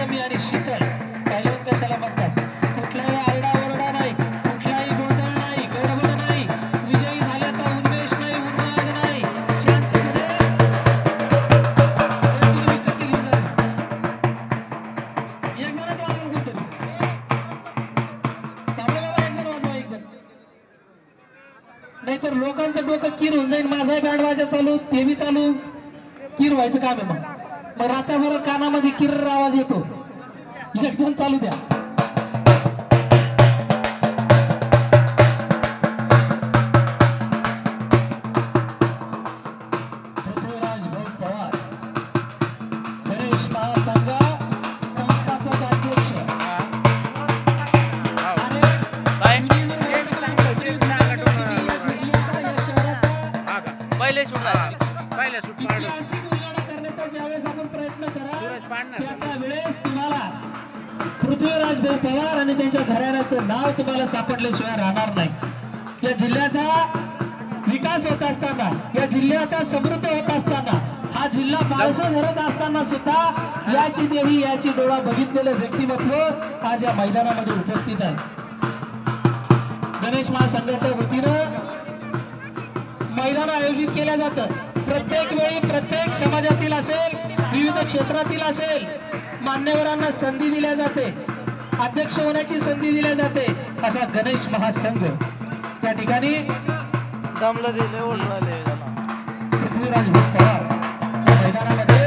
संयमी आणि शीतल पैलवान कशाला म्हणतात. कुठलाही आरडाओरडा नाही, कुठलाही गोंधळ नाही, गडबड नाही, विजयी झाल्याचा उन्मेष नाही, उन्माद नाही, शांतपणे एक जणच वाजवून कोणतरी साबळे बाबा, एक जण वाजवा, एक जण. नाहीतर लोकांचं डोकं कीर होऊन जाईल. माझा बँड वाजा चालू, ते बी चालू, कीर व्हायचं काम आहे. मग रात्रभर कानामध्ये किर्र आवाज येतो. एक जण चालू द्या. पृथ्वीराज भाऊ पवार, गणेश महासंघ संस्थापक अध्यक्ष पहिले शूट पहिले शूट करण्याचा ज्यावेळेस आपण प्रयत्न करा त्या वेळेस तुम्हाला पृथ्वीराज भाऊ पवार आणि त्यांच्या घराण्याचं नाव तुम्हाला सापडल्याशिवाय राहणार नाही. या जिल्ह्याचा विकास होत असताना, या जिल्ह्याचा समृद्ध होत असताना, हा जिल्हा बाळसं धरत असताना सुद्धा याची देवी याची डोळा बघितलेलं व्यक्तिमत्व आज या मैदानामध्ये उपस्थित आहे. गणेश महासंघाच्या वतीनं मैदान आयोजित केल्या जातं. प्रत्येक वेळी प्रत्येक समाजातील असेल, विविध क्षेत्रातील असेल, मान्यवरांना संधी दिल्या जाते, अध्यक्ष होण्याची संधी दिल्या जाते. असा गणेश महासंघ त्या ठिकाणी पृथ्वीराज भाऊ पवार मैदानामध्ये